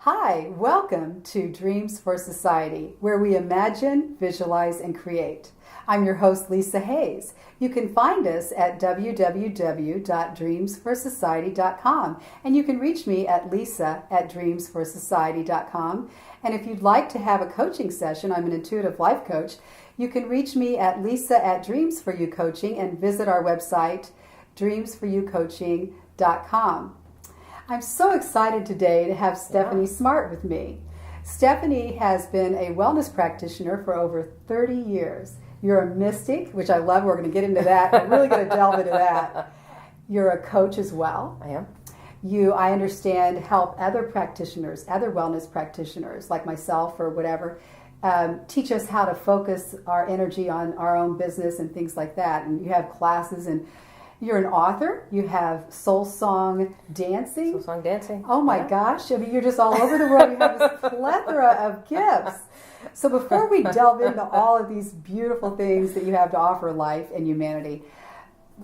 Hi, welcome to Dreams for Society, where we imagine, visualize, and create. I'm your host, Lisa Hayes. You can find us at www.dreamsforsociety.com, and you can reach me at lisa@dreamsforsociety.com. And if you'd like to have a coaching session, I'm an intuitive life coach, you can reach me at lisa@dreamsforyoucoaching and visit our website, dreamsforyoucoaching.com. I'm so excited today to have Stephanie Smart with me. Stephanie has been a wellness practitioner for over 30 years. You're a mystic, which I love. We're going to get into that. I'm really going to delve into that. You're a coach as well. I am. You, I understand, help other practitioners, other wellness practitioners like myself or whatever, teach us how to focus our energy on our own business and things like that. And you have classes, and you're an author. You have soul song dancing. Soul song dancing. Oh my gosh. I mean, you're just all over the world. You have this plethora of gifts. So before we delve into all of these beautiful things that you have to offer life and humanity,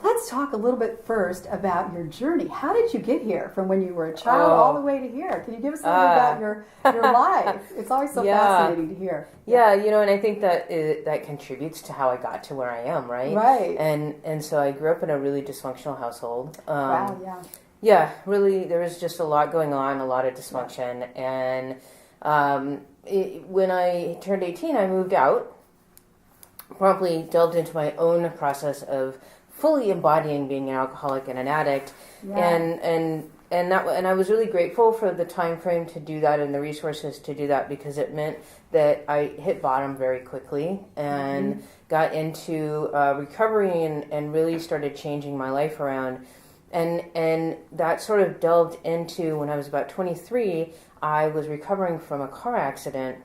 let's talk a little bit first about your journey. How did you get here from when you were a child all the way to here? Can you give us a little about your life? It's always so fascinating to hear. Yeah, and I think that that contributes to how I got to where I am, right? Right. And so I grew up in a really dysfunctional household. Wow, yeah. Yeah, really, there was just a lot going on, a lot of dysfunction. And when I turned 18, I moved out, promptly delved into my own process of fully embodying being an alcoholic and an addict, and I was really grateful for the time frame to do that and the resources to do that, because it meant that I hit bottom very quickly and got into recovery and really started changing my life around, and that sort of delved into when I was about 23. I was recovering from a car accident,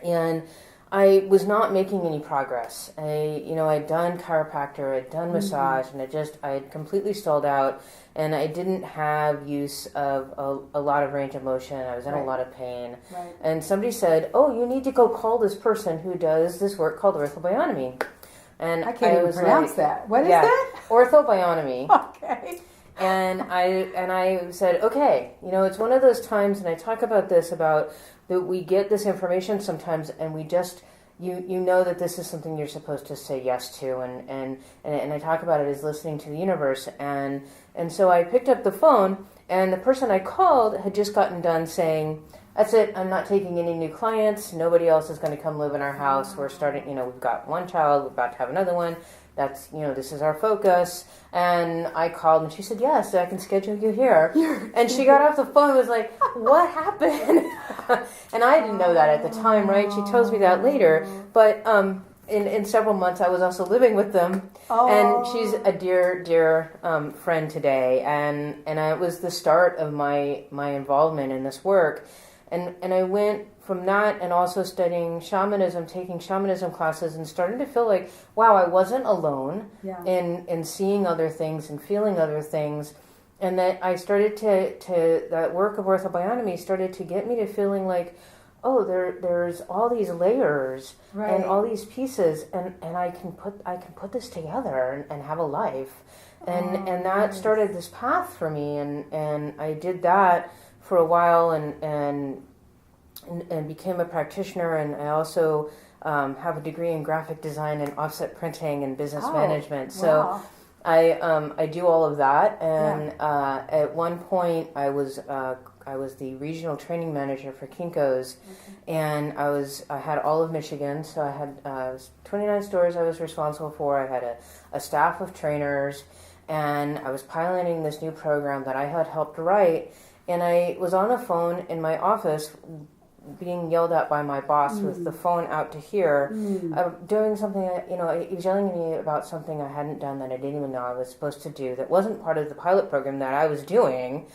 and I was not making any progress. I'd done chiropractor, I'd done massage, and I had completely stalled out, and I didn't have use of a lot of range of motion. I was in a lot of pain. Right. And somebody said, "Oh, you need to go call this person who does this work called orthobionomy." And I can't even pronounce that. What is that? Orthobionomy. Okay. And I said, okay, it's one of those times, and I talk about this, about that we get this information sometimes, and we just, you know that this is something you're supposed to say yes to, and I talk about it as listening to the universe, and so I picked up the phone, and the person I called had just gotten done saying, "That's it, I'm not taking any new clients, nobody else is going to come live in our house, we're starting, we've got one child, we're about to have another one, that's, this is our focus." And I called, and she said, "Yes, I can schedule you here." And she got off the phone and was like, "What happened?" And I didn't know that at the time, right? She tells me that later. But in several months, I was also living with them. And she's a dear, dear friend today. And it was the start of my involvement in this work. And I went from that, and also studying shamanism, taking shamanism classes, and starting to feel like, wow, I wasn't alone in seeing other things and feeling other things. And that I started to that work of orthobionomy started to get me to feeling like, oh, there's all these layers and all these pieces, and I can put this together and have a life. And that started this path for me, and I did that for a while, and became a practitioner, and I also have a degree in graphic design and offset printing and business management. So I do all of that, and at one point I was the regional training manager for Kinko's, and I had all of Michigan. So I had 29 stores I was responsible for. I had a staff of trainers, and I was piloting this new program that I had helped write. And I was on the phone in my office being yelled at by my boss with the phone out to here, doing something that, he was yelling at me about something I hadn't done that I didn't even know I was supposed to do, that wasn't part of the pilot program that I was doing.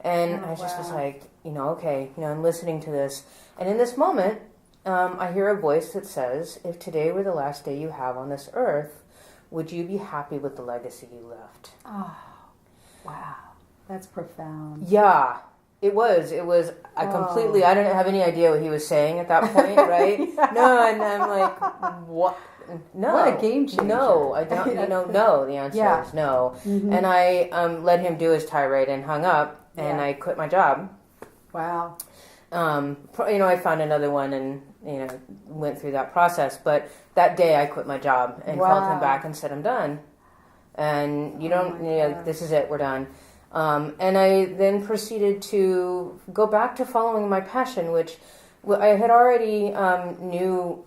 And I just was like, okay, I'm listening to this. And in this moment, I hear a voice that says, "If today were the last day you have on this earth, would you be happy with the legacy you left?" Oh, wow. That's profound. Yeah, it was. I didn't have any idea what he was saying at that point, right? No, and I'm like, what? No. What a game changer. No, I don't, no, the answer is no. And I let him do his tirade and hung up, and I quit my job. Wow. I found another one and, went through that process. But that day I quit my job and called him back and said, I'm done. And this is it, we're done. And I then proceeded to go back to following my passion, which I had already I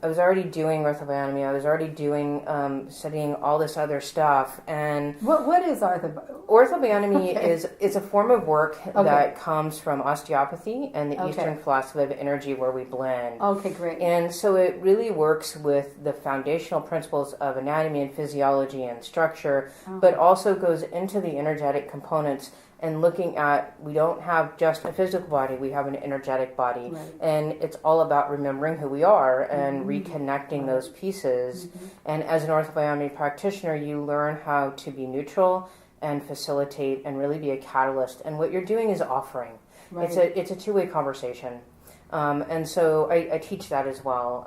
was already doing orthobionomy. I was already doing studying all this other stuff. And what is orthobionomy? Orthobionomy is a form of work that comes from osteopathy and the Eastern philosophy of energy, where we blend. Okay, great. And so it really works with the foundational principles of anatomy and physiology and structure, but also goes into the energetic components. And looking at, we don't have just a physical body, we have an energetic body. Right. And it's all about remembering who we are and reconnecting those pieces. And as an orthobionomy practitioner, you learn how to be neutral and facilitate and really be a catalyst. And what you're doing is offering. Right. It's a two-way conversation. And so I teach that as well.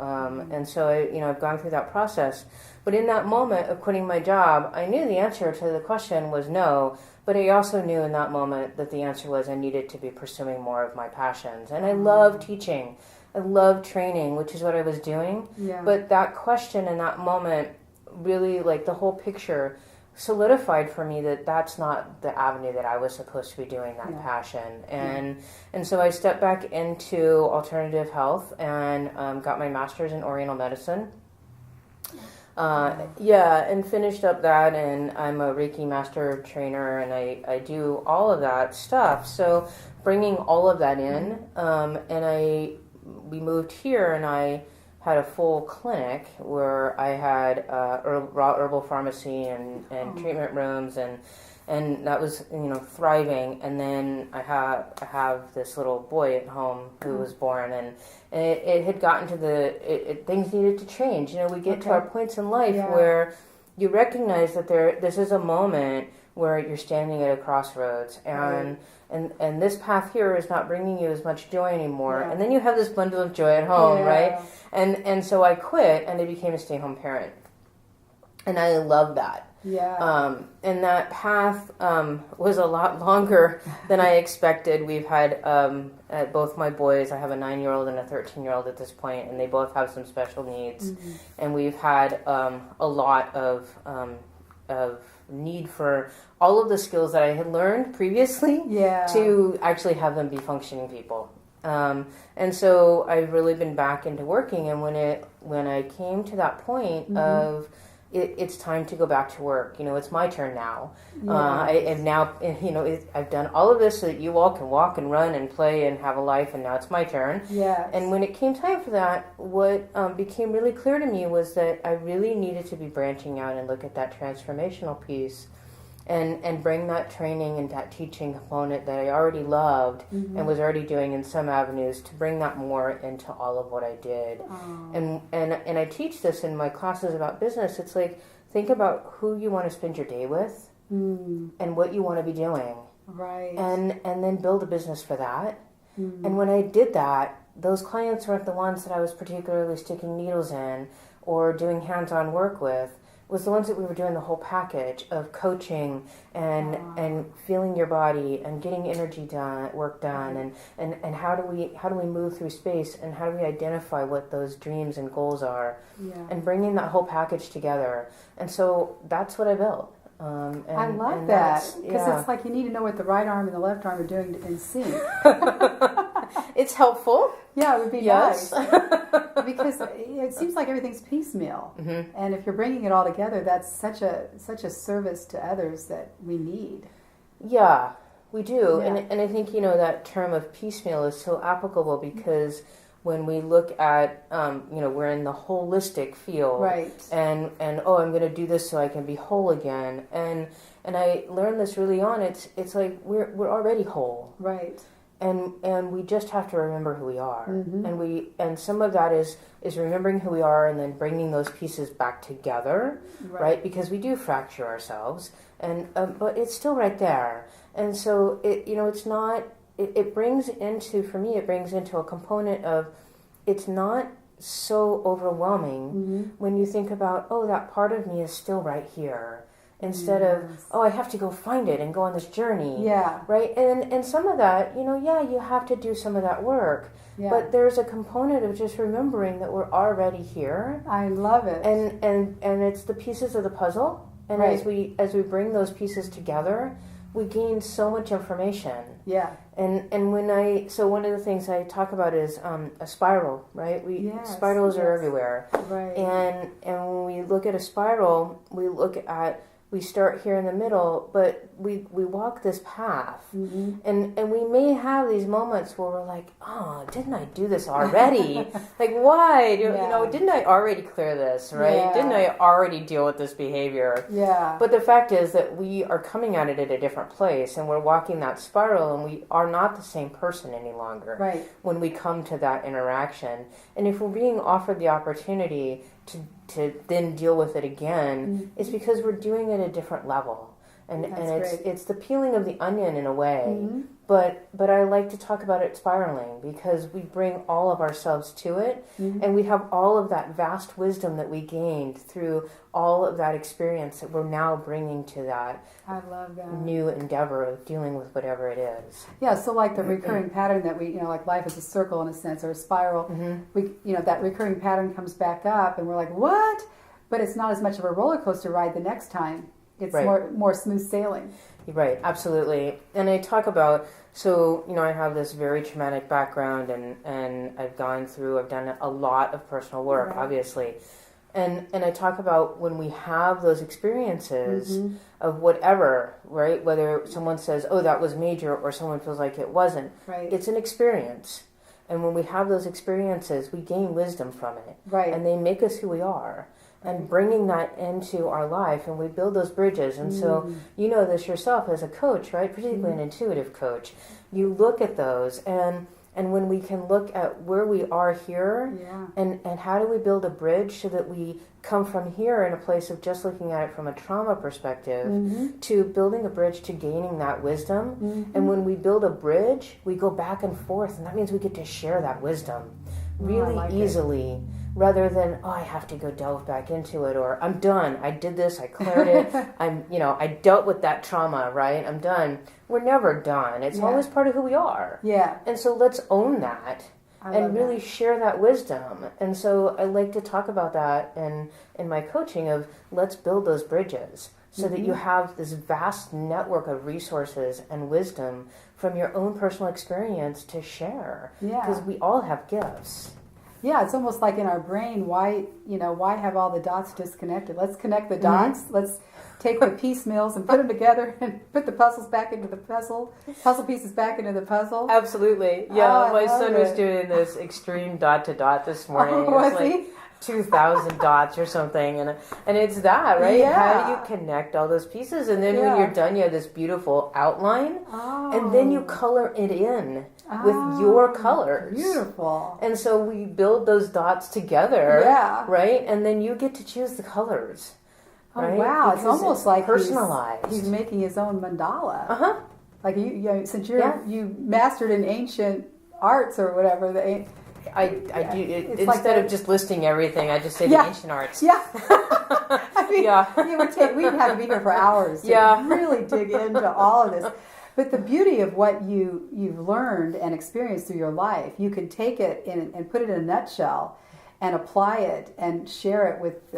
And so I've gone through that process. But in that moment of quitting my job, I knew the answer to the question was no. But I also knew in that moment that the answer was I needed to be pursuing more of my passions. And I love teaching. I love training, which is what I was doing. Yeah. But that question in that moment really, like, the whole picture solidified for me that that's not the avenue that I was supposed to be doing, that passion. And so I stepped back into alternative health and got my master's in Oriental medicine. And finished up that, and I'm a Reiki master trainer, and I do all of that stuff. So bringing all of that in, we moved here, and I had a full clinic where I had raw herbal pharmacy and treatment rooms, and that was thriving. And then I have this little boy at home who was born, and it had gotten to things needed to change. We get to our points in life where you recognize that this is a moment where you're standing at a crossroads, and this path here is not bringing you as much joy anymore. And then you have this bundle of joy at home, right? And so I quit, and I became a stay-home parent, and I love that. And that path was a lot longer than I expected. We've had both my boys, I have a 9-year-old and a 13-year-old at this point, and they both have some special needs. And we've had a lot of need for all of the skills that I had learned previously to actually have them be functioning people. And so I've really been back into working, and when I came to that point of it's time to go back to work. It's my turn now. I've now, I've done all of this so that you all can walk and run and play and have a life, and now it's my turn. And when it came time for that, what became really clear to me was that I really needed to be branching out and look at that transformational piece and bring that training and that teaching component that I already loved and was already doing in some avenues, to bring that more into all of what I did. And I teach this in my classes about business. It's like, think about who you want to spend your day with and what you want to be doing. Right. And then build a business for that. And when I did that, those clients weren't the ones that I was particularly sticking needles in or doing hands-on work with. Was the ones that we were doing the whole package of coaching and feeling your body and getting energy work done, and how do we move through space, and how do we identify what those dreams and goals are, and bringing that whole package together. And so that's what I built. I love that, because it's like you need to know what the right arm and the left arm are doing in sync. It's helpful. Yeah, it would be nice. Because it seems like everything's piecemeal. And if you're bringing it all together, that's such a service to others that we need. Yeah, we do. Yeah. And I think, that term of piecemeal is so applicable, because when we look at, we're in the holistic field. Right. And I'm going to do this so I can be whole again. And I learned this early on. It's like we're already whole. Right. And we just have to remember who we are. And some of that is remembering who we are and then bringing those pieces back together, right? Because we do fracture ourselves, and but it's still right there. And so it brings into a component of, it's not so overwhelming when you think about, that part of me is still right here. instead of, oh, I have to go find it and go on this journey. Yeah. Right? And some of that, you have to do some of that work. Yeah. But there's a component of just remembering that we're already here. I love it. And it's the pieces of the puzzle. And Right. as we bring those pieces together, we gain so much information. Yeah. And so one of the things I talk about is a spiral, right? Yes, spirals are yes. everywhere. Right. And when we look at a spiral, we start here in the middle, but we walk this path. Mm-hmm. And we may have these moments where we're like, oh, didn't I do this already? Like, why? Didn't I already clear this, right? Yeah. Didn't I already deal with this behavior? Yeah. But the fact is that we are coming at it at a different place, and we're walking that spiral, and we are not the same person any longer Right. when we come to that interaction. And if we're being offered the opportunity to then deal with it again, it's because we're doing it at a different level. And it's the peeling of the onion in a way. Mm-hmm. But I like to talk about it spiraling because we bring all of ourselves to it, and we have all of that vast wisdom that we gained through all of that experience that we're now bringing to that I love that. new endeavor of dealing with whatever it is. Yeah, so like the recurring pattern that we, like life is a circle in a sense, or a spiral, we, that recurring pattern comes back up and we're like, what? But it's not as much of a roller coaster ride the next time. It's Right. more smooth sailing. Right, absolutely. And I talk about, I have this very traumatic background and I've done a lot of personal work, Right. obviously. And I talk about when we have those experiences of whatever, right? Whether someone says, oh, that was major, or someone feels like it wasn't. Right. It's an experience. And when we have those experiences, we gain wisdom from it. Right. And they make us who we are. And bringing that into our life, and we build those bridges. And so you know this yourself as a coach, right? Particularly an intuitive coach. You look at those, and when we can look at where we are here, and how do we build a bridge so that we come from here in a place of just looking at it from a trauma perspective to building a bridge to gaining that wisdom. And when we build a bridge, we go back and forth, and that means we get to share that wisdom really like easily. Rather than, oh, I have to go delve back into it, or I'm done. I did this. I cleared it. I dealt with that trauma, right? I'm done. We're never done. It's always part of who we are. Yeah. And so let's own that I and love really that. share that wisdom. And so I like to talk about that in my coaching of let's build those bridges so that you have this vast network of resources and wisdom from your own personal experience to share. Yeah. Because we all have gifts. Yeah, it's almost like in our brain, why have all the dots disconnected? Let's connect the dots. Let's take the piecemeals and put them together and put the puzzle pieces back into the puzzle. Absolutely. Yeah, Oh, my I love son was it. doing this extreme dot to dot this morning. Oh, It was was like he? 2,000 dots or something. And it's that, right? Yeah. How do you connect all those pieces? And then when you're done, you have this beautiful outline. Oh. And then you color it in with your colors. Beautiful. And so we build those dots together. Yeah. Right? And then you get to choose the colors. Oh, right? wow. It's Because almost like personalized. he's making his own mandala. Uh-huh. Like since Yeah. you mastered in ancient arts or whatever, I do it, It's like instead that- of just listing everything. I just say Yeah. the ancient arts. Yeah. I mean, Yeah. we'd have to be here for hours to Yeah. really dig into all of this. But the beauty of what you've learned and experienced through your life, you can take it and put it in a nutshell and apply it and share it with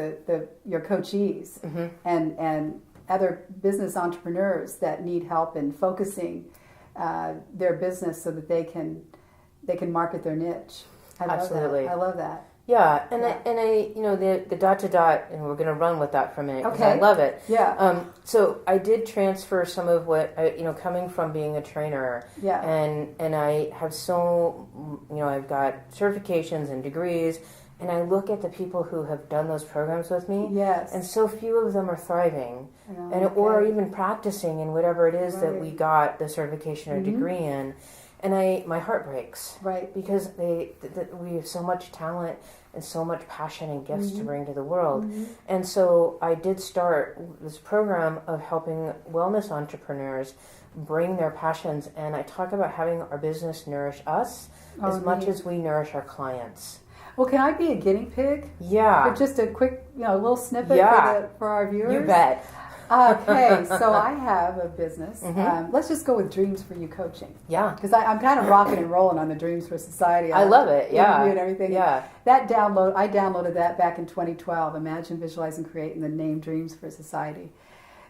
your coachees and other business entrepreneurs that need help in focusing their business so that they can market their niche. I love Absolutely. that. I love that. Yeah, and I the dot to dot, and we're going to run with that for a minute. 'Cause Okay. I love it. Yeah. So I did transfer some of what coming from being a trainer. Yeah. And I have I've got certifications and degrees, and I look at the people who have done those programs with me. Yes. And so few of them are thriving, Oh, or okay. even practicing in whatever it is that Right. we got the certification or degree in. And my heart breaks. Right. Because we have so much talent and so much passion and gifts to bring to the world. And so I did start this program of helping wellness entrepreneurs bring their passions. And I talk about having our business nourish us as much as we nourish our clients. Well, can I be a guinea pig? Yeah. For just a quick, little snippet Yeah. for our viewers? You bet. Okay, so I have a business. Mm-hmm. Let's just go with Dreams for You coaching. Yeah. Because I'm kind of rocking and rolling on the Dreams for Society. I love it. Yeah. Interview and everything. Yeah. I downloaded that back in 2012. Imagine, visualize, and create, and the name Dreams for Society.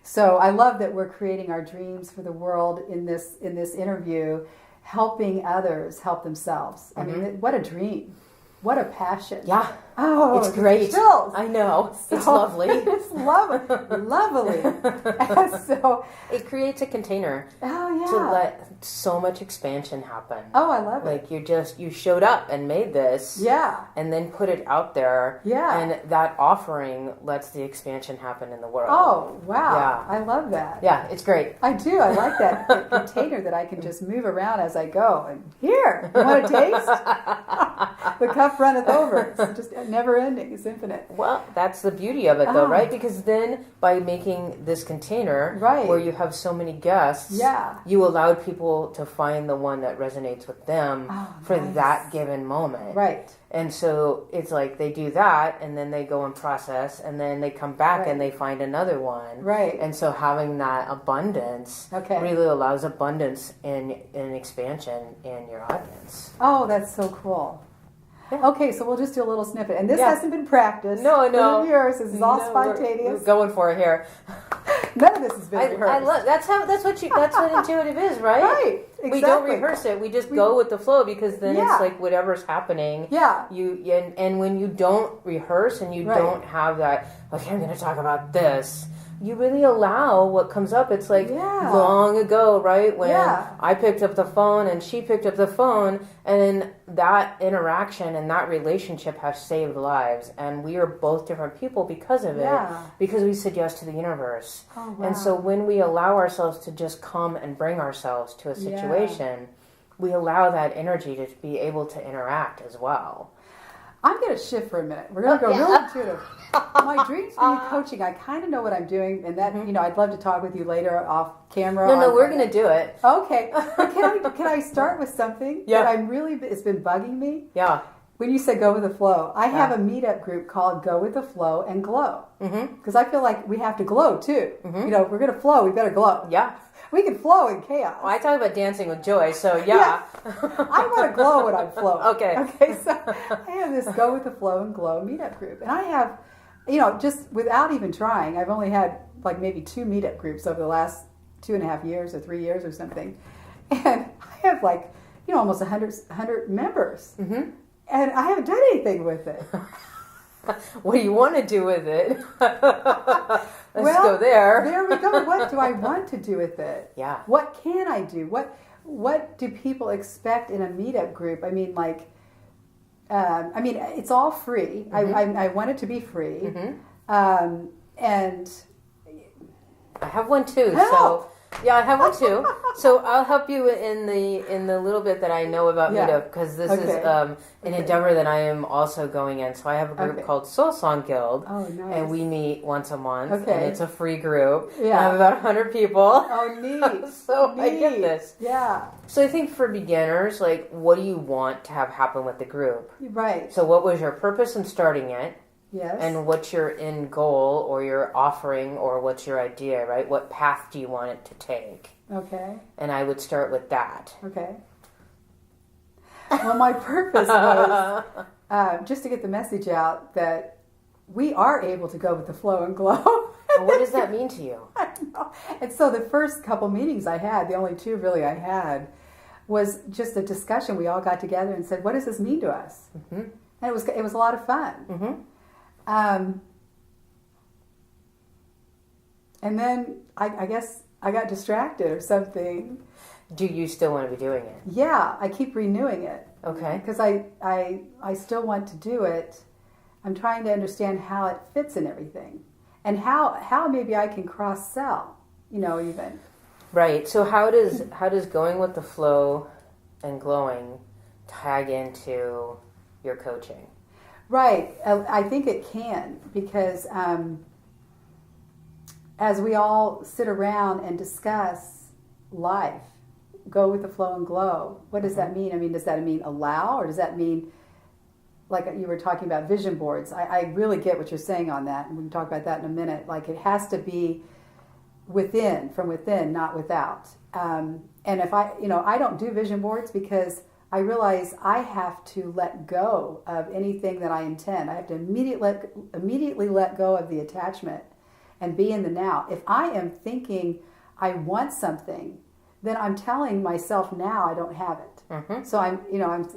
So I love that we're creating our dreams for the world in this interview, helping others help themselves. I mean, what a dream. What a passion. Yeah. Oh, It's great. Chills. I know. It's So- lovely. It's lovely. And so, It creates a container oh yeah. to let so much expansion happen. Oh, I love it. Like you showed up and made this. Yeah. And then put it out there. Yeah. And that offering lets the expansion happen in the world. Oh, wow. Yeah. I love that. Yeah, it's great. I do. I like that container that I can just move around as I go. And here, you want a taste? The cup runneth over. It's just never ending. It's infinite. Well, that's the beauty of it, though, Oh. right? Because then by making this container Right. where you have so many guests, Yeah. you allowed people to find the one that resonates with them Oh, for nice. that given moment. Right. And so it's like they do that, and then they go and process, and then they come back Right. and they find another one. Right. And so having that abundance Okay. really allows abundance in expansion in your audience. Oh, that's so cool. Yeah. Okay, so we'll just do a little snippet. And this Yeah. hasn't been practiced. No. None of yours. This is all No, we're spontaneous. going for it here. None of this has been I rehearsed. love that's what intuitive is, right? Right. Exactly. We don't rehearse it. We just go with the flow because then Yeah. it's like whatever's happening. Yeah. And when you don't rehearse and you Right. don't have that, okay, I'm going to talk about this. You really allow what comes up. It's like Yeah. long ago, right? When Yeah. I picked up the phone and she picked up the phone, and that interaction and that relationship has saved lives. And we are both different people because of it, Yeah. because we said yes to the universe. Oh, wow. And so when we allow ourselves to just come and bring ourselves to a situation, we allow that energy to be able to interact as well. I'm going to shift for a minute. We're going to go real intuitive. My Dreams for You coaching, I kind of know what I'm doing, and that, I'd love to talk with you later off camera. No, we're going to do it. Okay. But can I start with something Yeah. that it's been bugging me? Yeah. When you said go with the flow, I have a meetup group called Go with the Flow and Glow. Because I feel like we have to glow too. If we're going to flow, we better glow. Yeah. We can flow in chaos. Well, I talk about dancing with joy, so yeah. I want to glow when I'm flowing. Okay. Okay, so I have this Go with the Flow and Glow meetup group. And I have, just without even trying, I've only had like maybe 2 meetup groups over the last 2.5 years or 3 years or something. And I have like, almost 100 members. And I haven't done anything with it. What do you want to do with it? Let's Well, go there. There we go. What do I want to do with it? Yeah. What can I do? What do people expect in a meetup group? I mean, it's all free. I want it to be free. And I have one too. Help! So yeah, I have one too. So I'll help you in the little bit that I know about Yeah. Meetup, because this Okay. is an endeavor that I am also going in. So I have a group Okay. called Soul Song Guild, Oh, nice. and we meet once a month, Okay. and it's a free group. Yeah. I have about 100 people. oh, neat. So I get Neat. this. Yeah. So I think for beginners, like, what do you want to have happen with the group? Right. So what was your purpose in starting it? Yes. And what's your end goal or your offering, or what's your idea, right? What path do you want it to take? Okay. And I would start with that. Okay. Well, my purpose was just to get the message out that we are able to go with the flow and glow. And what does that mean to you? I know. And so the first couple meetings I had, the only 2 really I had, was just a discussion. We all got together and said, what does this mean to us? And it was a lot of fun. And then I guess I got distracted or something. Do you still want to be doing it? Yeah, I keep renewing it Okay. because I still want to do it. I'm trying to understand how it fits in everything, and how maybe I can cross sell. Even. Right. So how does going with the flow and glowing tag into your coaching? Right. I think it can, because as we all sit around and discuss life, go with the flow and glow, what does that mean? I mean, does that mean allow, or does that mean, like you were talking about vision boards? I really get what you're saying on that, and we can talk about that in a minute. Like, it has to be from within, not without. And if I don't do vision boards because I realize I have to let go of anything that I intend. I have to immediately let go of the attachment and be in the now. If I am thinking I want something, then I'm telling myself now I don't have it. Mm-hmm. So I'm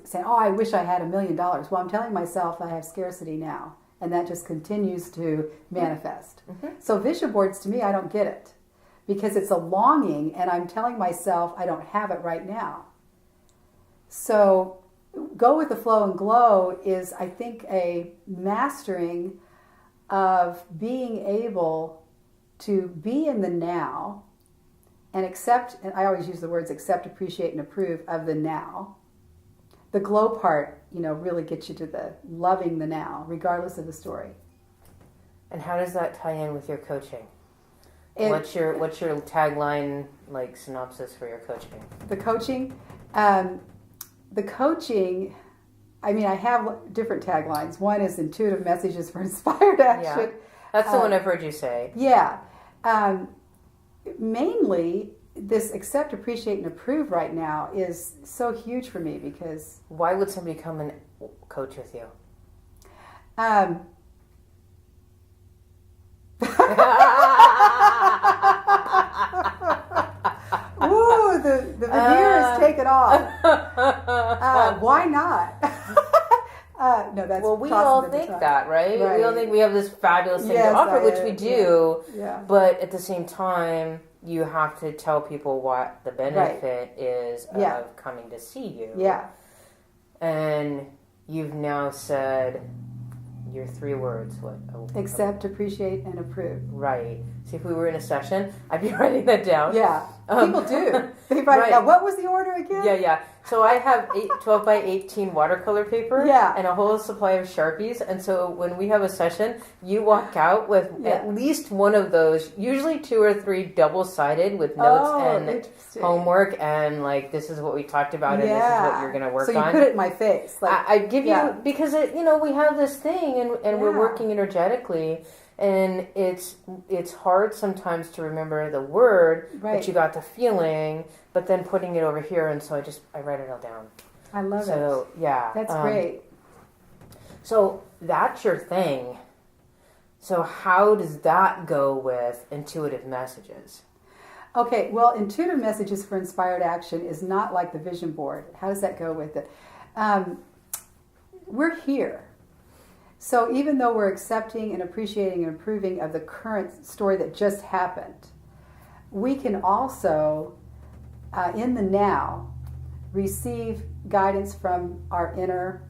saying, oh, I wish I had $1 million. Well, I'm telling myself I have scarcity now, and that just continues to manifest. Mm-hmm. So vision boards, to me, I don't get it because it's a longing, and I'm telling myself I don't have it right now. So go with the flow and glow is, I think, a mastering of being able to be in the now and accept, and I always use the words accept, appreciate, and approve of the now. The glow part, really gets you to the loving the now, regardless of the story. And how does that tie in with your coaching? What's your tagline, like synopsis for your coaching? The coaching, I have different taglines. One is intuitive messages for inspired action. Yeah. That's the one I've heard you say. Yeah. Mainly, this accept, appreciate, and approve right now is so huge for me because... Why would somebody come and coach with you? Ooh, the veneer is taken off. Why not? No, that's well, we all think that, right? We all think we have this fabulous thing to offer, which we do. Yeah. But at the same time, you have to tell people what the benefit is of coming to see you. Yeah. And you've now said your 3 words. What? Accept, appreciate, and approve. Right. See, if we were in a session, I'd be writing that down. Yeah. People do. They write down, what was the order again? Yeah. So I have 12 by 18 watercolor paper and a whole supply of Sharpies. And so when we have a session, you walk out with at least one of those, usually 2 or 3 double-sided with notes and homework and like, this is what we talked about and this is what you're going to work on. So you put it in my face. Like, I give you, because we have this thing and we're working energetically. And it's hard sometimes to remember the word, but you got the feeling, but then putting it over here, and so I write it all down. I love it. So, yeah. That's great. So, that's your thing. So, how does that go with intuitive messages? Okay, well, intuitive messages for inspired action is not like the vision board. How does that go with it? We're here. So even though we're accepting and appreciating and approving of the current story that just happened, we can also, in the now, receive guidance from our inner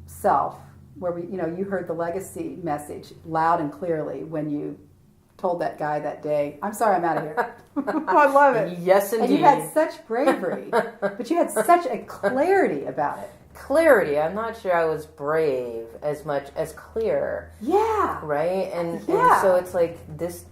self, where you heard the legacy message loud and clearly when you told that guy that day, I'm sorry, I'm out of here. I love it. Yes, indeed. And you had such bravery, but you had such a clarity about it. Clarity. I'm not sure I was brave as much as clear. Yeah. Right? And so it's like this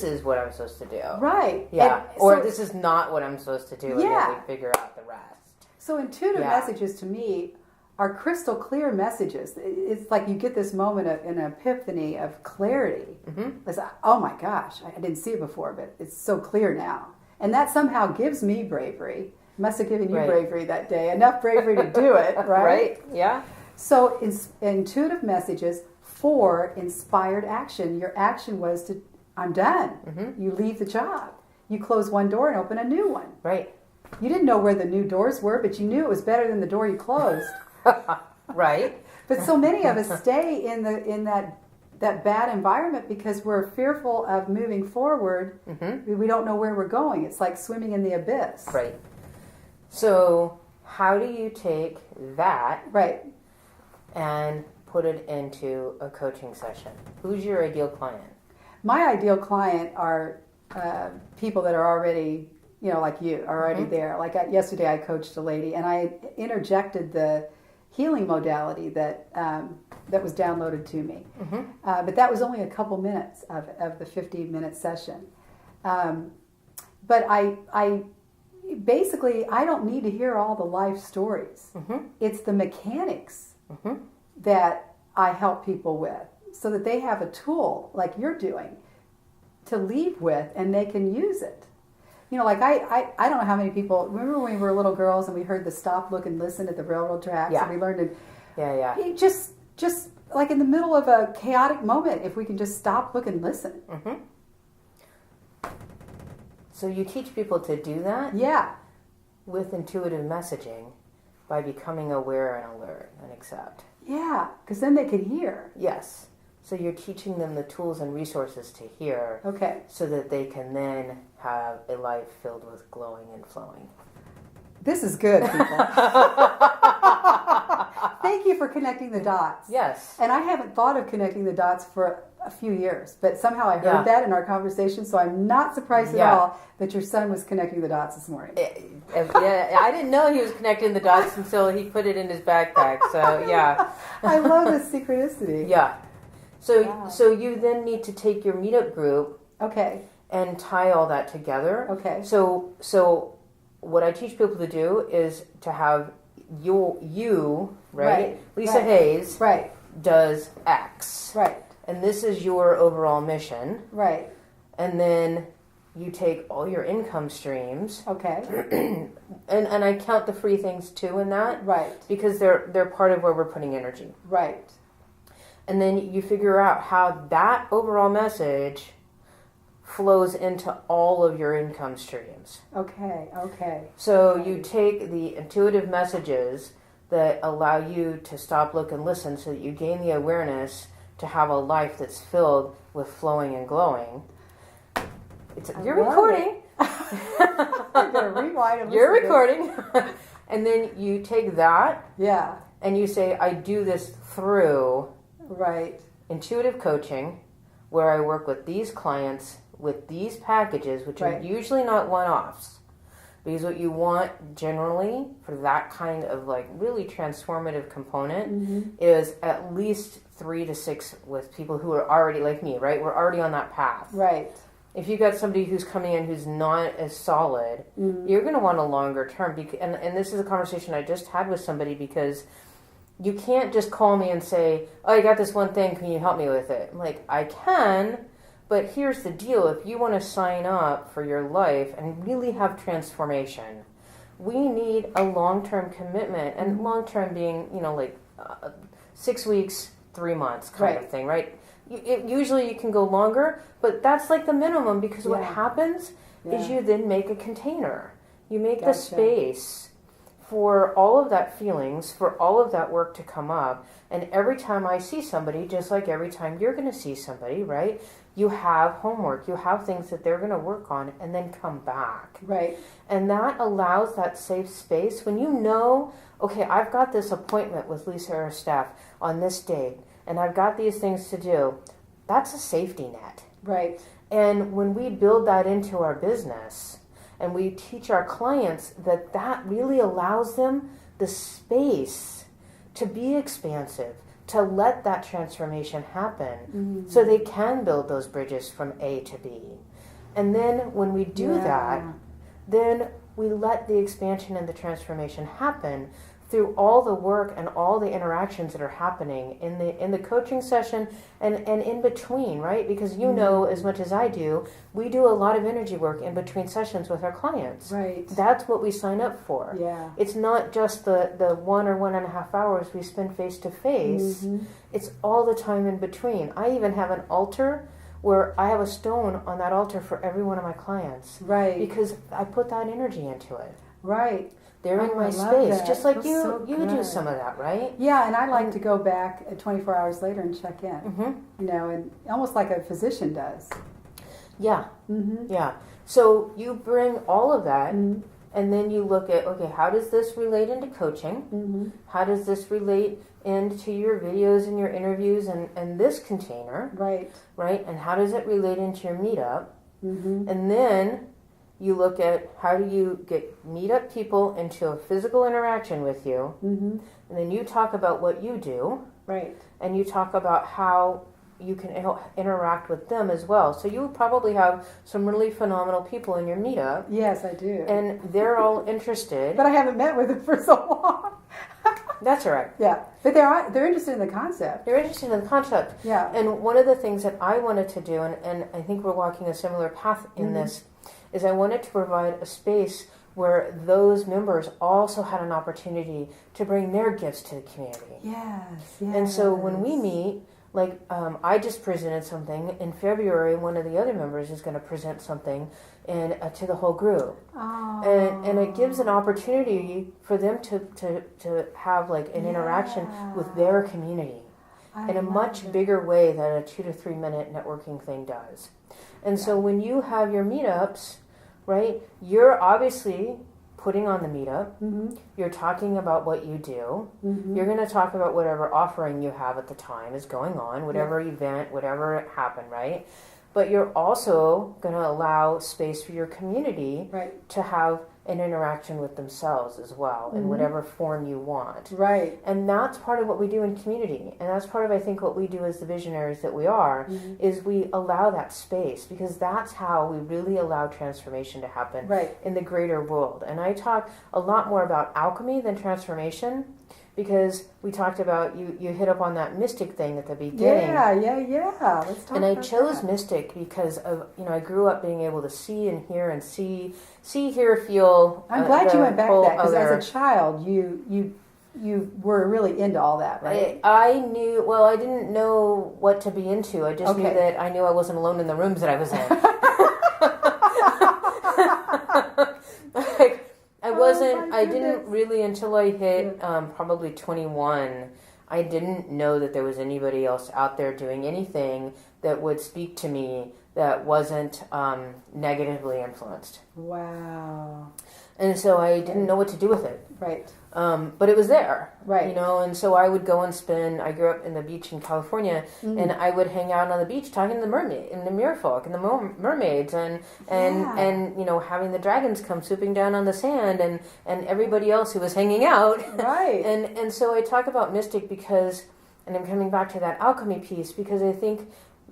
is what I'm supposed to do. Right. Yeah. Or this is not what I'm supposed to do, and then we figure out the rest. So intuitive messages to me are crystal clear messages. It's like you get this moment of an epiphany of clarity. Mm-hmm. It's like, oh my gosh, I didn't see it before, but it's so clear now. And that somehow gives me bravery. Must have given you bravery that day. Enough bravery to do it, right? Right, yeah. So intuitive messages for inspired action. Your action was I'm done. Mm-hmm. You leave the job. You close one door and open a new one. Right. You didn't know where the new doors were, but you knew it was better than the door you closed. Right. But so many of us stay in that bad environment because we're fearful of moving forward. Mm-hmm. We don't know where we're going. It's like swimming in the abyss. Right. So how do you take that and put it into a coaching session? Who's your ideal client? My ideal client are people that are already, like you, are already there. Like yesterday I coached a lady and I interjected the healing modality that was downloaded to me. Mm-hmm. But that was only a couple minutes of the 50-minute session. But basically, I don't need to hear all the life stories. Mm-hmm. It's the mechanics that I help people with so that they have a tool like you're doing to leave with, and they can use it. You know, like I don't know how many people remember when we were little girls and we heard the stop, look, and listen at the railroad tracks, Yeah. and we learned to Yeah. just like in the middle of a chaotic moment, if we can just stop, look, and listen. So you teach people to do that Yeah, with intuitive messaging by becoming aware and alert and accept. yeah, because then they can hear. Yes. So you're teaching them the tools and resources to hear Okay, so that they can then have a life filled with glowing and flowing. this is good, people. Thank you for connecting the dots. Yes. And I haven't thought of connecting the dots for a few years, but somehow I heard Yeah. that in our conversation, so I'm not surprised at Yeah. all that your son was connecting the dots this morning. Yeah, I didn't know he was connecting the dots until he put it in his backpack. So yeah, I love this synchronicity. yeah. So Wow. so you then need to take your meetup group Okay, and tie all that together. okay, So what I teach people to do is to have you right? Right, Lisa right. Hayes right, does X, right, and this is your overall mission. right, And then you take all your income streams, okay, and I count the free things too in that right, because they're part of where we're putting energy. right, And then you figure out how that overall message flows into all of your income streams. okay, okay, So you take the intuitive messages that allow you to stop, look, and listen so that you gain the awareness to have a life that's filled with flowing and glowing. You're love recording. I'm going to rewind and You're listen to recording. And then you take that this. Yeah, and you say, I do this through right, intuitive coaching, where I work with these clients with these packages, which Right. are usually not one-offs. Because what you want generally for that kind of like really transformative component is at least 3 to 6 with people who are already like me, right? We're already on that path. right, If you've got somebody who's coming in who's not as solid, you're going to want a longer term. And this is a conversation I just had with somebody because you can't just call me and say, oh, I got this one thing, can you help me with it? I'm like, I can, but here's the deal. If you want to sign up for your life and really have transformation, we need a long-term commitment. And long-term being, 6 weeks, 3 months kind Right. of thing, right? Usually you can go longer, but that's like the minimum because what Yeah. happens is Yeah. you then make a container. You make the Gotcha. space for all of that feelings, for all of that work to come up. And every time I see somebody, just like every time you're going to see somebody, right? You have homework, you have things that they're going to work on and then come back. right, And that allows that safe space when you know, okay, I've got this appointment with Lisa or staff on this date, and I've got these things to do. That's a safety net. right, And when we build that into our business and we teach our clients that that really allows them the space to be expansive, to let that transformation happen so they can build those bridges from A to B. And then when we do Yeah. that, then we let the expansion and the transformation happen through all the work and all the interactions that are happening in the coaching session and in between, right? Because you know as much as I do, we do a lot of energy work in between sessions with our clients. right, That's what we sign up for. yeah, It's not just the 1 or 1.5 hours we spend face to face. It's all the time in between. I even have an altar where I have a stone on that altar for every one of my clients right, because I put that energy into it. right. They're Oh, in I my love space, that. just like Feels you. so You do good. some of that, right? Yeah, and I like to go back 24 hours later and check in, Mm-hmm. and almost like a physician does. Yeah, Mm-hmm. yeah. So you bring all of that, Mm-hmm. and then you look at, okay, how does this relate into coaching? Mm-hmm. How does this relate into your videos and your interviews and this container, Right. right? And how does it relate into your meetup? Mm-hmm. And then you look at how do you get meetup people into a physical interaction with you, Mm-hmm. and then you talk about what you do, Right. and you talk about how you can interact with them as well. So you probably have some really phenomenal people in your meetup, Yes, I do. and they're all interested. But I haven't met with him for so long. That's all right. Yeah, but they're interested in the concept. They're interested in the concept. Yeah. And one of the things that I wanted to do, and I think we're walking a similar path in this, is I wanted to provide a space where those members also had an opportunity to bring their gifts to the community. Yes. And so when we meet, like I just presented something in February. One of the other members is going to present something to the whole group, and it gives an opportunity for them to have like an interaction with their community in a much bigger way than a 2 to 3 minute networking thing does. And so when you have your meetups, right, you're obviously putting on the meetup. You're talking about what you do. You're going to talk about whatever offering you have at the time is going on, whatever event, whatever happened, right? But you're also going to allow space for your community to have an interaction with themselves as well in whatever form you want. Right. And that's part of what we do in community. And that's part of, I think, what we do as the visionaries that we are, is we allow that space, because that's how we really allow transformation to happen in the greater world. And I talk a lot more about alchemy than transformation, because we talked about, you hit up on that mystic thing at the beginning. Yeah. Let's talk. And I about chose that. mystic because of, I grew up being able to see and hear and see, hear, feel. I'm glad you went back to that, because other... as a child, you were really into all that, right? I knew. Well, I didn't know what to be into. I just knew that I knew I wasn't alone in the rooms that I was in. I wasn't, I didn't really, until I hit probably 21, I didn't know that there was anybody else out there doing anything that would speak to me that wasn't negatively influenced. Wow. And so I didn't know what to do with it. Right. But it was there. Right. And so I would go and I grew up in the beach in California, and I would hang out on the beach talking to the mermaid and the merfolk and the mermaids and having the dragons come swooping down on the sand and everybody else who was hanging out. Right. And so I talk about mystic because, and I'm coming back to that alchemy piece, because I think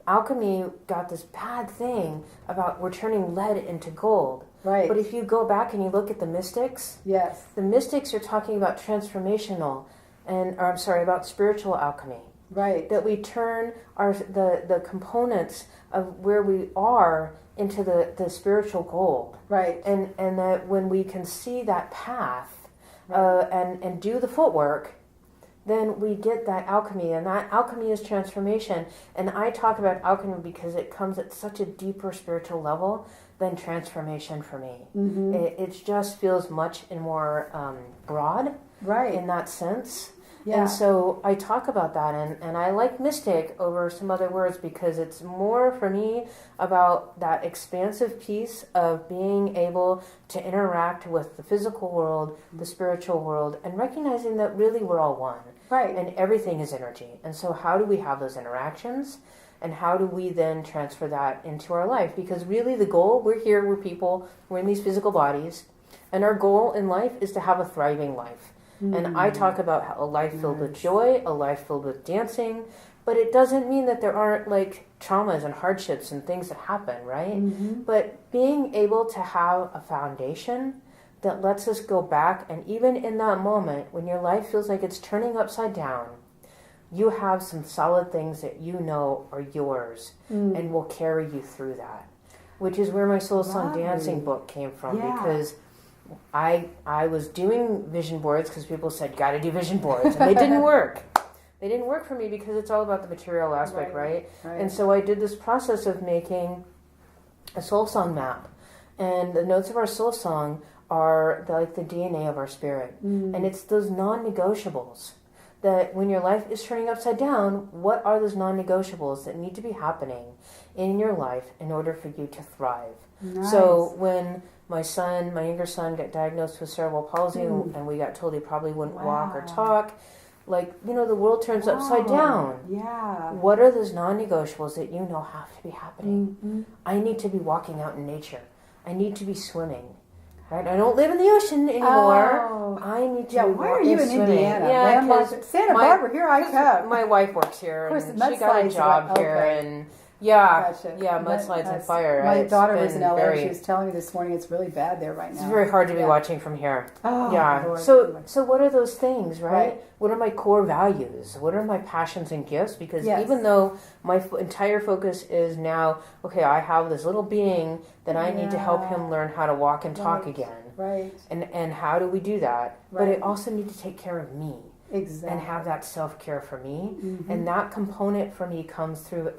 alchemy got this bad thing about we're turning lead into gold. Right. But if you go back and you look at the mystics, the mystics are talking about transformational about spiritual alchemy. Right. That we turn the components of where we are into the spiritual gold. Right. And that when we can see that path and do the footwork, then we get that alchemy, and that alchemy is transformation. And I talk about alchemy because it comes at such a deeper spiritual level than transformation for me. It just feels much more broad in that sense. And so I talk about that, and I like mystic over some other words because it's more for me about that expansive piece of being able to interact with the physical world, the spiritual world, and recognizing that really we're all one. Right. And everything is energy. And so how do we have those interactions? And how do we then transfer that into our life? Because really the goal, we're here, we're people, we're in these physical bodies, and our goal in life is to have a thriving life. And I talk about a life filled with joy, a life filled with dancing, but it doesn't mean that there aren't like traumas and hardships and things that happen, right? But being able to have a foundation that lets us go back, and even in that moment when your life feels like it's turning upside down, you have some solid things that you know are yours and will carry you through that, which is where my Soul Song Dancing book came from, because I was doing vision boards because people said, got to do vision boards, and they didn't work. They didn't work for me because it's all about the material aspect, right? And so I did this process of making a soul song map, and the notes of our soul song are like the DNA of our spirit, and it's those non-negotiables. That when your life is turning upside down, what are those non-negotiables that need to be happening in your life in order for you to thrive? So when my younger son, got diagnosed with cerebral palsy, and we got told he probably wouldn't walk or talk, the world turns upside down. What are those non-negotiables that you know have to be happening? I need to be walking out in nature. I need to be swimming. Right? I don't live in the ocean anymore. I need to. Why are you in Indiana? Yeah, Santa Barbara, here I come. My wife works here, and she got a job here, and Yeah, Gotcha. yeah, mudslides and That's- fire. My It's daughter was been in LA. very- She was telling me this morning it's really bad there right now. It's very hard to be Yeah. watching from here. Oh, Yeah. Lord. So what are those things, right? Right. What are my core values? What are my passions and gifts? Because Yes. even though my entire focus is now, okay, I have this little being that I need to help Yeah. him learn how to walk and talk Right. again. Right. And how do we do that? But I Right. also need to take care of me. Exactly. And have that self-care for me. Mhm. And that component for me comes through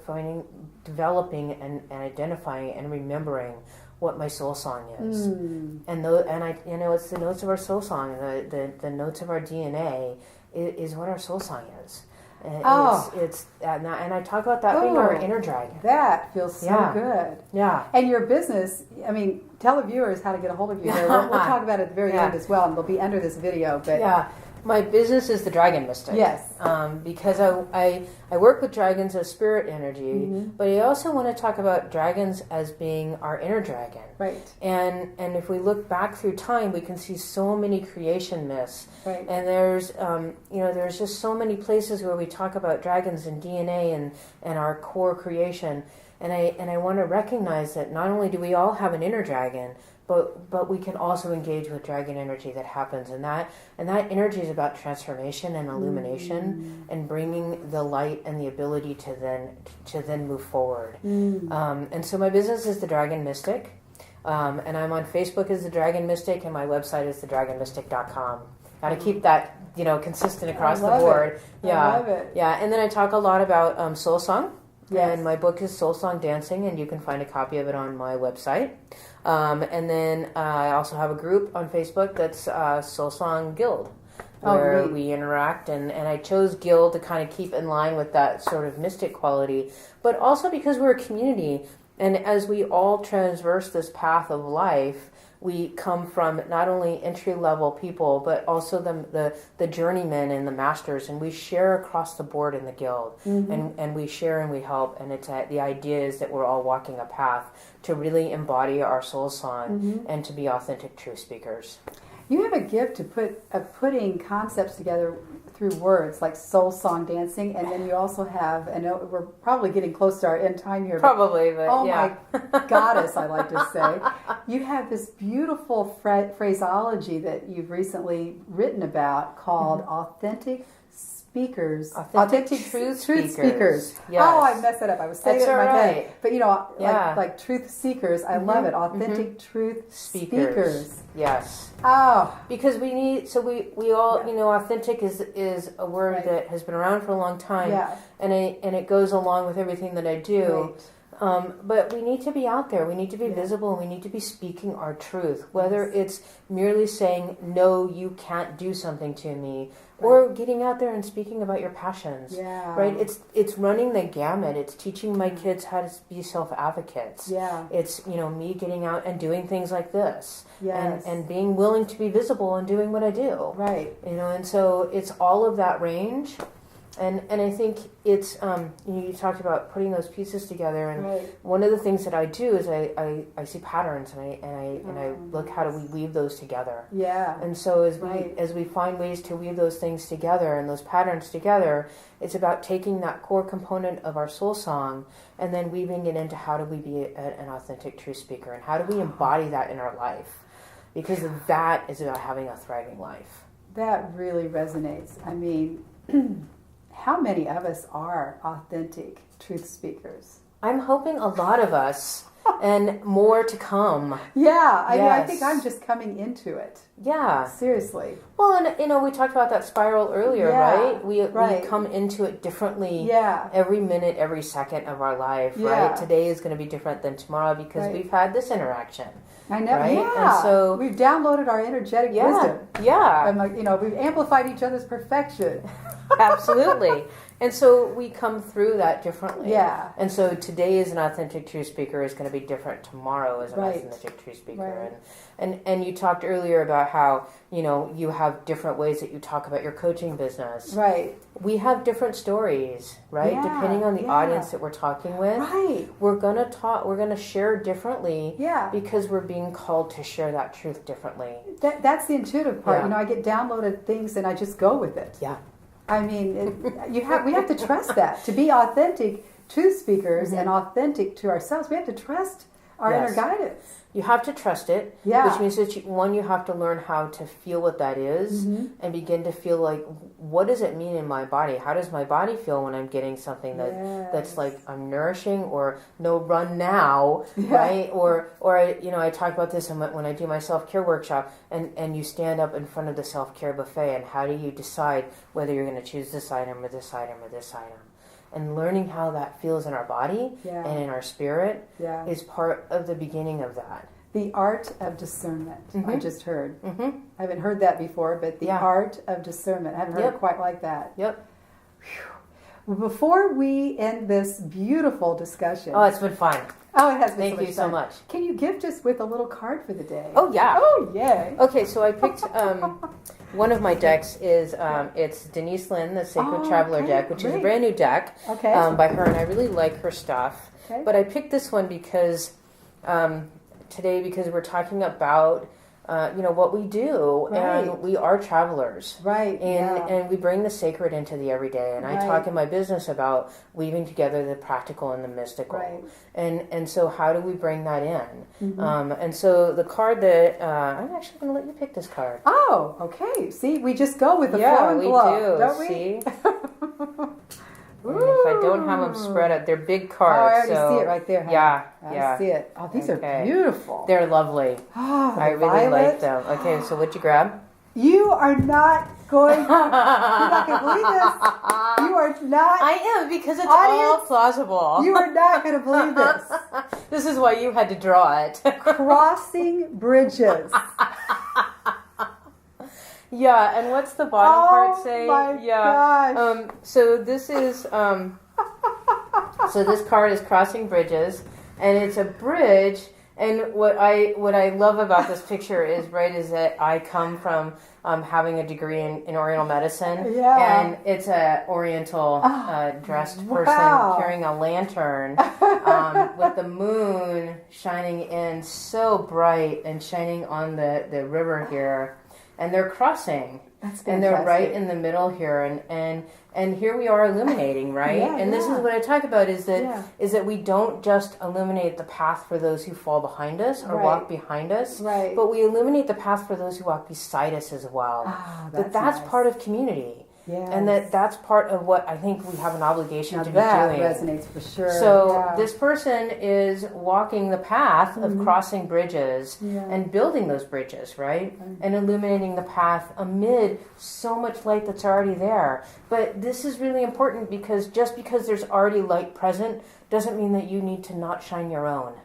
developing and identifying and remembering what my soul song is. And it's the notes of our soul song, the notes of our DNA is what our soul song is. And and I talk about that being our inner dragon. That feels so Yeah. good. Yeah. And your business, I mean, tell the viewers how to get a hold of you. We'll talk about it at the very Yeah. end as well, and they'll be under this video. But Yeah. My business is the Dragon Mystic. Yes. Because I work with dragons as spirit energy, but I also want to talk about dragons as being our inner dragon. Right. And if we look back through time, we can see so many creation myths. Right. And there's just so many places where we talk about dragons and DNA and our core creation. And I want to recognize that not only do we all have an inner dragon, but we can also engage with dragon energy that happens, and that energy is about transformation and illumination and bringing the light and the ability to then move forward. And so my business is the Dragon Mystic, and I'm on Facebook as the Dragon Mystic, and my website is thedragonmystic.com. Got to keep that consistent across the board. I love it. Yeah, and then I talk a lot about soul song. Yes. And my book is Soul Song Dancing, and you can find a copy of it on my website. And then I also have a group on Facebook that's Soul Song Guild, where we interact. And I chose Guild to kind of keep in line with that sort of mystic quality, but also because we're a community. And as we all transverse this path of life, we come from not only entry-level people, but also the journeymen and the masters, and we share across the board in the guild, and we share and we help, and it's the idea is that we're all walking a path to really embody our soul song and to be authentic truth speakers. You have a gift of putting concepts together through words, like soul song dancing, and then you also have, I know we're probably getting close to our end time here. Probably, but oh yeah. my goddess, I like to say. You have this beautiful phraseology that you've recently written about called authentic speakers. Authentic truth speakers. Yes. Oh, I messed that up. I was saying That's it in my all head. right. But like truth seekers, I love it. Authentic truth speakers. Yes. Oh. Because we need, so we all, authentic is a word that has been around for a long time. Yeah. And it goes along with everything that I do. Right. But we need to be out there. We need to be visible, and we need to be speaking our truth. Whether it's merely saying, no, you can't do something to me, or getting out there and speaking about your passions. Yeah. Right? It's running the gamut. It's teaching my kids how to be self-advocates. Yeah. It's, me getting out and doing things like this. Yes. And being willing to be visible and doing what I do. Right. And so it's all of that range. And I think it's, you talked about putting those pieces together, and one of the things that I do is I see patterns, and I look how do we weave those together. Yeah. And so as we find ways to weave those things together and those patterns together, it's about taking that core component of our soul song and then weaving it into how do we be an authentic true speaker, and how do we embody that in our life, because that is about having a thriving life. That really resonates. I mean, how many of us are authentic truth speakers? I'm hoping a lot of us, and more to come. Yeah, I mean, I Yes. think I'm just coming into it. Yeah. Seriously. Well, and we talked about that spiral earlier, Yeah, right? We right. come into it differently. Yeah. Every minute, every second of our life, Yeah. right? Today is going to be different than tomorrow because we've had this interaction. I know. Right? Yeah. And so we've downloaded our energetic wisdom. Yeah. And we've amplified each other's perfection. Absolutely. And so we come through that differently. Yeah. And so today is an authentic true speaker is going to be different tomorrow as an Right. authentic true speaker. Right. And you talked earlier about how, you have different ways that you talk about your coaching business. Right. We have different stories, right? Yeah, Depending on the yeah. audience that we're talking with. Right. We're going to share differently. Yeah. Because we're being called to share that truth differently. That's the intuitive part. Yeah. I get downloaded things and I just go with it. Yeah. I mean, we have to trust that. To be authentic truth speakers and authentic to ourselves, we have to trust our Yes. inner guidance. You have to trust it, Yeah. which means that you have to learn how to feel what that is and begin to feel like, what does it mean in my body? How does my body feel when I'm getting something that's like I'm nourishing, or no, run now, right? Or I talk about this when I do my self-care workshop, and you stand up in front of the self-care buffet, and how do you decide whether you're going to choose this item or this item or this item? And learning how that feels in our body and in our spirit is part of the beginning of that. The art of discernment, I just heard. I haven't heard that before, but the art of discernment. I haven't heard it quite like that. Yep. Well, before we end this beautiful discussion. Oh, it's been fun. Oh, it has been Thank so much you so fun. much. Can you gift us with a little card for the day? Oh, yeah. Oh, yay. Okay, so I picked one of my decks is it's Denise Linn, the Sacred Traveler deck, which is a brand new deck by her, and I really like her stuff. Okay. But I picked this one because today we're talking about what we do, and we are travelers, right? And we bring the sacred into the everyday. And I talk in my business about weaving together the practical and the mystical, and so how do we bring that in? And so the card that I'm actually going to let you pick this card. Oh, okay. See, we just go with the flow and flow, don't we? See. And if I don't have them spread out, they're big cards. Oh, I already see it right there. Huh? Yeah, I see it. Oh, these are beautiful. They're lovely. Oh, I really like them. Okay, so what'd you grab? You are not going. You're not going to believe this. You are not. I am, because it's all plausible. You are not going to believe this. This is why you had to draw it. Crossing bridges. Yeah, and what's the bottom part say? Oh my gosh. So this is so this card is crossing bridges, and it's a bridge. And what I love about this picture is that I come from having a degree in Oriental medicine, and it's a Oriental dressed person carrying a lantern with the moon shining in so bright and shining on the river here. And they're crossing, and they're right in the middle here, and here we are illuminating, right? This is what I talk about is that we don't just illuminate the path for those who fall behind us or walk behind us, but we illuminate the path for those who walk beside us as well. Oh, that's nice. part of community. Yes. And that's part of what I think we have an obligation to be doing. That resonates for sure. So this person is walking the path of crossing bridges and building those bridges, right? And illuminating the path amid so much light that's already there. But this is really important because just because there's already light present doesn't mean that you need to not shine your own.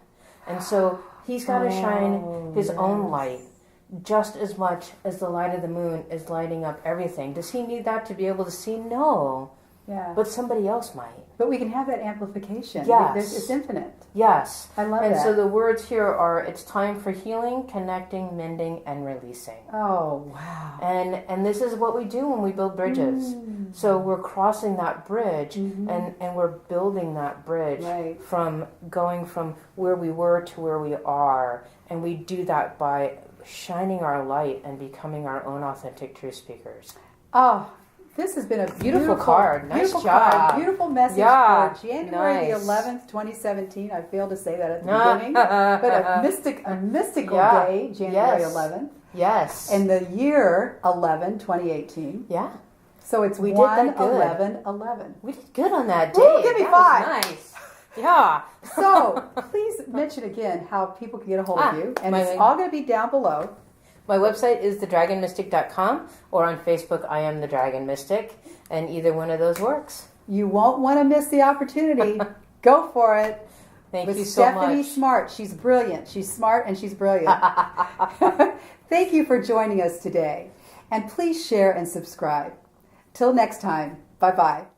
And so he's got to shine his own light, just as much as the light of the moon is lighting up everything. Does he need that to be able to see? No. Yeah. But somebody else might. But we can have that amplification. Yes. It's infinite. Yes. I love that. And so the words here are, it's time for healing, connecting, mending, and releasing. Oh, wow. And this is what we do when we build bridges. So we're crossing that bridge and we're building that bridge from going from where we were to where we are. And we do that by shining our light and becoming our own authentic truth speakers. Oh, this has been a beautiful card. Nice beautiful job. Card, beautiful message for January the 11th, 2017. I failed to say that at the beginning, but a mystical day, January 11th. Yes. And the year 11, 2018. Yeah. So it's we 1/11/11. We did good on that day. Ooh, give me that 5. Was nice. Yeah. So please mention again how people can get a hold of you, and it's all going to be down below. My website is thedragonmystic.com, or on Facebook, I am the Dragon Mystic, and either one of those works. You won't want to miss the opportunity. Go for it. Thank you so much. Stephanie Smart. She's brilliant. She's smart and she's brilliant. Thank you for joining us today. And please share and subscribe. Till next time. Bye-bye.